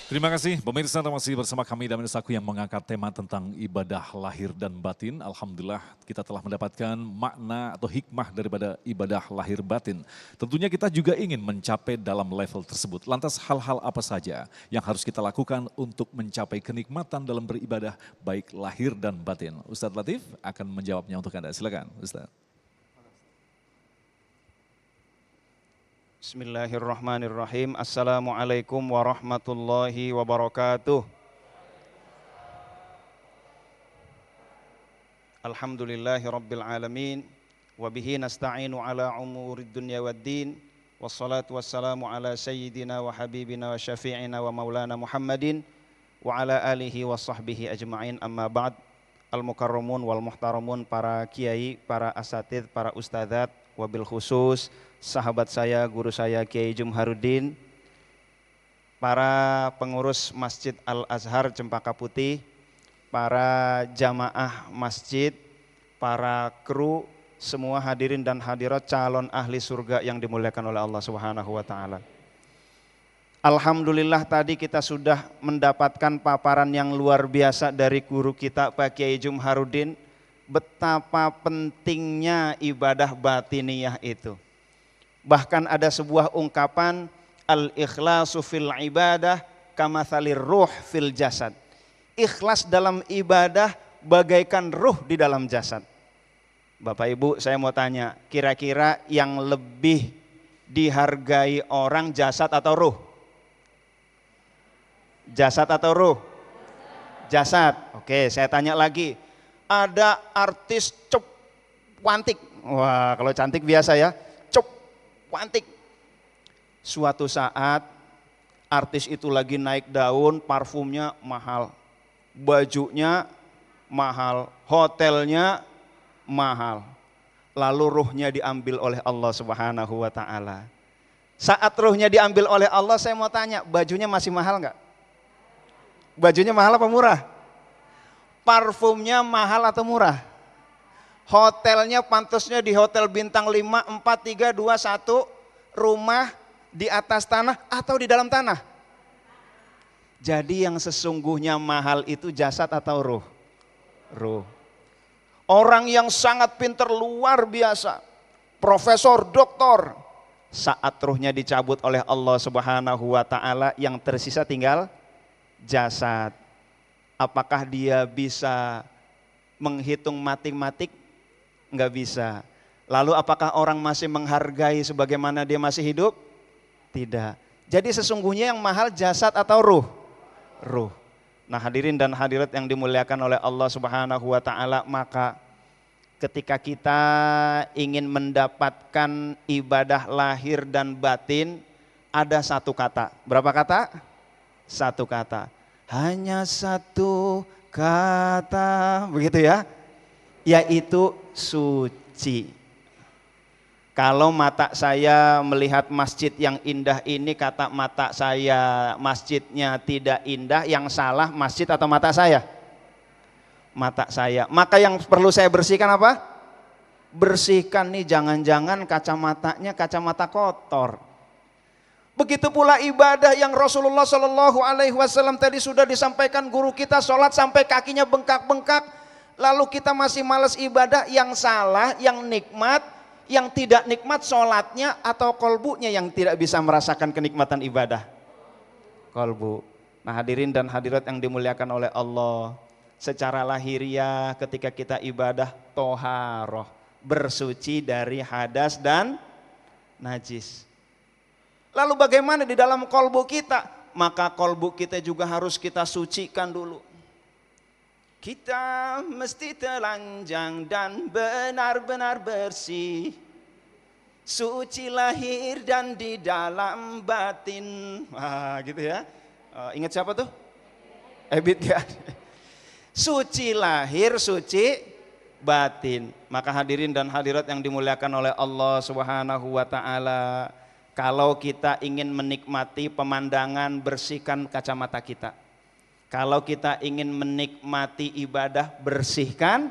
Terima kasih pemirsa, masih bersama kami dan Saku yang mengangkat tema tentang ibadah lahir dan batin. Alhamdulillah kita telah mendapatkan makna atau hikmah daripada ibadah lahir batin. Tentunya kita juga ingin mencapai dalam level tersebut. Lantas hal-hal apa saja yang harus kita lakukan untuk mencapai kenikmatan dalam beribadah baik lahir dan batin? Ustadz Latif akan menjawabnya untuk Anda. Silakan Ustadz. Bismillahirrahmanirrahim. Assalamualaikum warahmatullahi wabarakatuh. Alhamdulillahi rabbil alamin. Wabihi nasta'inu ala umurid dunya waddin. Wassalatu wassalamu ala sayyidina wa habibina wa syafi'ina wa maulana Muhammadin. Wa ala alihi wa sahbihi ajma'in, amma ba'd. Al-mukarramun wal muhtaramun, para kiai, para asatidz, para ustadzat, wabil khusus sahabat saya, guru saya Kiai Jumharuddin, para pengurus Masjid Al-Azhar Cempaka Putih, para jamaah masjid, para kru, semua hadirin dan hadirat calon ahli surga yang dimuliakan oleh Allah Subhanahu wa taala. Alhamdulillah tadi kita sudah mendapatkan paparan yang luar biasa dari guru kita Pak Kiai Jumharuddin, betapa pentingnya ibadah batiniyah itu. Bahkan ada sebuah ungkapan, al-ikhlasu fil ibadah kamathalir ruh fil jasad. Ikhlas dalam ibadah bagaikan ruh di dalam jasad. Bapak Ibu, saya mau tanya, kira-kira yang lebih dihargai orang jasad atau ruh? Jasad atau ruh? Jasad. Oke, saya tanya lagi. Ada artis cantik. Wah, kalau cantik biasa ya. Cantik. Suatu saat artis itu lagi naik daun, parfumnya mahal, bajunya mahal, hotelnya mahal. Lalu ruhnya diambil oleh Allah Subhanahu wa taala. Saat ruhnya diambil oleh Allah, saya mau tanya, bajunya masih mahal enggak? Bajunya mahal apa murah? Parfumnya mahal atau murah? Hotelnya pantasnya di hotel bintang 5, 4, 3, 2, 1, rumah di atas tanah atau di dalam tanah? Jadi yang sesungguhnya mahal itu jasad atau ruh? Ruh. Orang yang sangat pintar luar biasa, profesor, doktor, saat ruhnya dicabut oleh Allah Subhanahu wa taala, yang tersisa tinggal jasad. Apakah dia bisa menghitung matematik? Enggak bisa. Lalu apakah orang masih menghargai sebagaimana dia masih hidup? Tidak. Jadi sesungguhnya yang mahal jasad atau ruh? Ruh. Nah, hadirin dan hadirat yang dimuliakan oleh Allah Subhanahu wa taala, maka ketika kita ingin mendapatkan ibadah lahir dan batin, ada satu kata. Berapa kata? Satu kata. Hanya satu kata, begitu ya? Yaitu suci. Kalau mata saya melihat masjid yang indah ini, kata mata saya masjidnya tidak indah, yang salah masjid atau mata saya? Mata saya. Maka yang perlu saya bersihkan apa? Bersihkan nih, jangan-jangan kacamatanya kacamata kotor. Begitu pula ibadah yang Rasulullah Shallallahu Alaihi Wasallam tadi sudah disampaikan guru kita, sholat sampai kakinya bengkak-bengkak. Lalu kita masih malas ibadah, yang salah, yang nikmat, yang tidak nikmat sholatnya atau kolbunya yang tidak bisa merasakan kenikmatan ibadah? Kolbu. Nah, hadirin dan hadirat yang dimuliakan oleh Allah, secara lahiriah ketika kita ibadah toharoh, bersuci dari hadas dan najis. Lalu bagaimana di dalam kolbu kita? Maka kolbu kita juga harus kita sucikan dulu. Kita mesti telanjang dan benar-benar bersih, suci lahir dan di dalam batin. Wah, gitu ya. Ingat siapa tuh? Ebit ya. Suci lahir, suci batin. Maka hadirin dan hadirat yang dimuliakan oleh Allah Subhanahu wa taala, kalau kita ingin menikmati pemandangan, bersihkan kacamata kita. Kalau kita ingin menikmati ibadah, bersihkan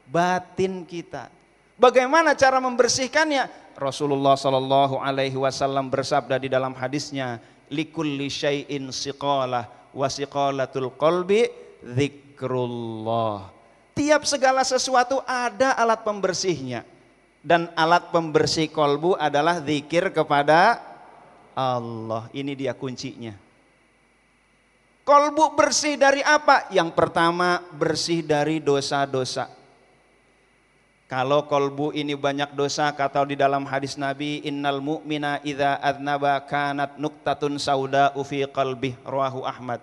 batin kita. Bagaimana cara membersihkannya? Rasulullah Shallallahu Alaihi Wasallam bersabda di dalam hadisnya, likulli syai'in siqalah wa siqalatul qalbi dzikrullah. Tiap segala sesuatu ada alat pembersihnya, dan alat pembersih kolbu adalah zikir kepada Allah. Ini dia kuncinya. Kolbu bersih dari apa? Yang pertama, bersih dari dosa-dosa. Kalau kolbu ini banyak dosa, kata di dalam hadis Nabi, innal mu'mina idza adnaba kanat nuktatun sauda'u fi qalbih, rawahu Ahmad.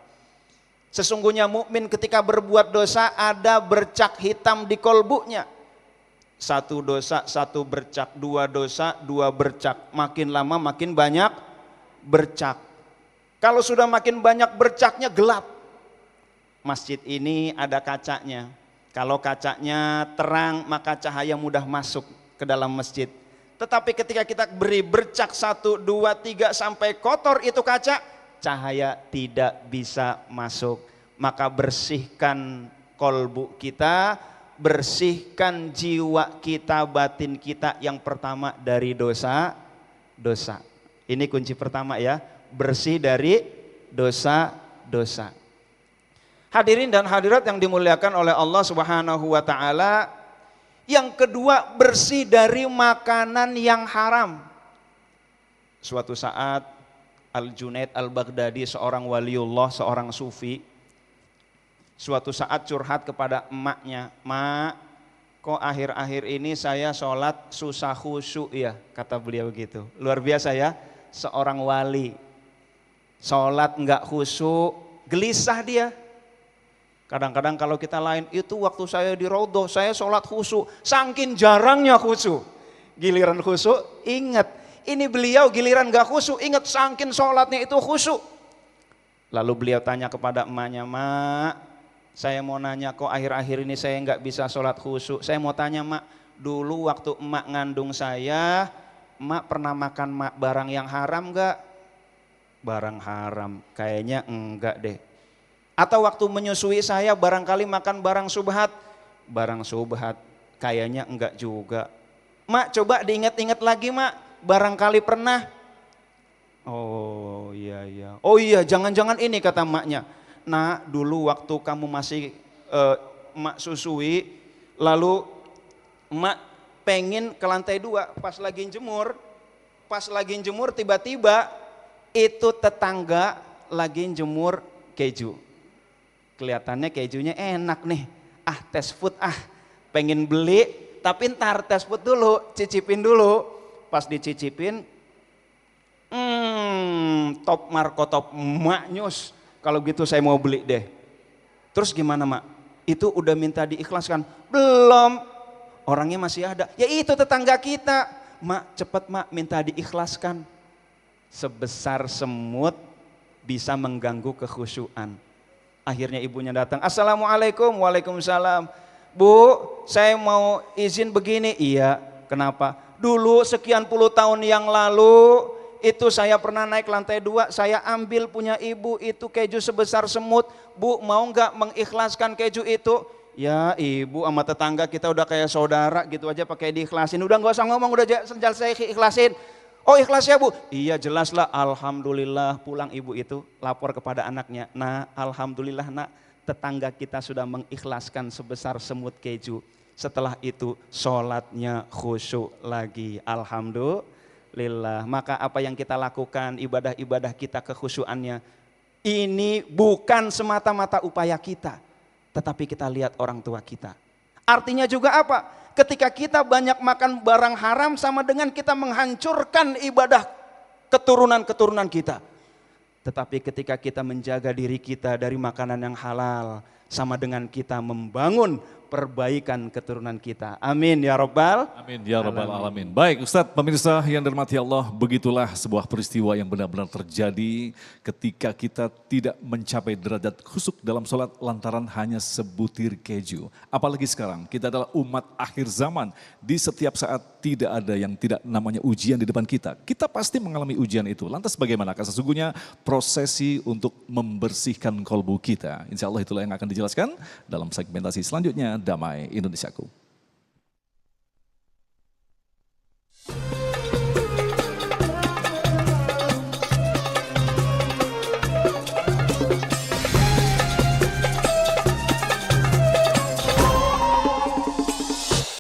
Sesungguhnya mukmin ketika berbuat dosa ada bercak hitam di kolbunya. Satu dosa, satu bercak, dua dosa, dua bercak. Makin lama makin banyak bercak. Kalau sudah makin banyak bercaknya gelap. Masjid ini ada kacanya. Kalau kacanya terang maka cahaya mudah masuk ke dalam masjid. Tetapi ketika kita beri bercak 1, 2, 3 sampai kotor itu kaca, cahaya tidak bisa masuk. Maka bersihkan kolbu kita, bersihkan jiwa kita, batin kita yang pertama dari dosa-dosa. Ini kunci pertama ya, bersih dari dosa-dosa. Hadirin dan hadirat yang dimuliakan oleh Allah Subhanahu wa taala. Yang kedua, bersih dari makanan yang haram. Suatu saat Al-Junaid Al-Baghdadi, seorang waliullah, seorang sufi, suatu saat curhat kepada emaknya, "Mak, kok akhir-akhir ini saya sholat susah khusyuk ya?" Kata beliau gitu. Luar biasa ya, seorang wali. Sholat enggak khusyuk, gelisah dia. Kadang-kadang kalau kita lain, itu waktu saya di Raudhah, saya sholat khusyuk. Saking jarangnya khusyuk. Giliran khusyuk, ingat. Ini beliau giliran gak khusyuk, ingat saking sholatnya itu khusyuk. Lalu beliau tanya kepada emaknya, "Mak, saya mau nanya kok akhir-akhir ini saya gak bisa sholat khusyuk. Saya mau tanya mak, dulu waktu emak ngandung saya, emak pernah makan barang yang haram gak?" "Barang haram, kayaknya enggak deh." "Atau waktu menyusui saya barangkali makan barang subhat?" "Barang subhat, kayaknya enggak juga." "Mak, coba diingat-ingat lagi mak, barangkali pernah." "Oh iya iya, oh iya jangan-jangan ini," kata emaknya. "Nak, dulu waktu kamu masih emak susui, lalu emak pengen ke lantai 2 pas lagi jemur. Pas lagi jemur tiba-tiba itu tetangga lagi jemur keju. Kelihatannya kejunya enak nih, tes food pengen beli, tapi ntar tes food dulu, cicipin dulu." Pas dicicipin, top markotop, "Mak nyus, kalau gitu saya mau beli deh." "Terus gimana mak? Itu udah minta diikhlaskan?" "Belum, orangnya masih ada." "Ya itu tetangga kita." "Mak, cepet mak, minta diikhlaskan." Sebesar semut bisa mengganggu kekhusyuan. Akhirnya ibunya datang, "Assalamualaikum." "Waalaikumsalam." "Bu, saya mau izin begini." "Iya, kenapa?" "Dulu sekian puluh tahun yang lalu itu saya pernah naik lantai 2, saya ambil punya ibu itu keju sebesar semut. Bu, mau nggak mengikhlaskan keju itu?" "Ya ibu, sama tetangga kita udah kayak saudara gitu aja pakai diikhlasin." "Udah nggak usah ngomong, udah saya ikhlasin." "Oh ikhlas ya bu?" "Iya jelas lah." Alhamdulillah, pulang ibu itu lapor kepada anaknya, "Nah, alhamdulillah nak, tetangga kita sudah mengikhlaskan sebesar semut keju. Setelah itu sholatnya khusyuk lagi." Alhamdulillah. Maka apa yang kita lakukan, ibadah-ibadah kita kekhusyuannya, ini bukan semata-mata upaya kita, tetapi kita lihat orang tua kita. Artinya juga apa? Ketika kita banyak makan barang haram sama dengan kita menghancurkan ibadah keturunan-keturunan kita. Tetapi ketika kita menjaga diri kita dari makanan yang halal, sama dengan kita membangun perbaikan keturunan kita. Amin ya Rabbal. Amin ya Rabbal Alamin. Baik Ustadz, pemirsa yang dirahmati Allah, begitulah sebuah peristiwa yang benar-benar terjadi ketika kita tidak mencapai derajat khusyuk dalam sholat lantaran hanya sebutir keju. Apalagi sekarang, kita adalah umat akhir zaman. Di setiap saat tidak ada yang tidak namanya ujian di depan kita. Kita pasti mengalami ujian itu. Lantas bagaimanakah sesungguhnya prosesi untuk membersihkan kolbu kita? Insya Allah itulah yang akan dijelaskan dalam segmentasi selanjutnya. Damai Indonesiaku.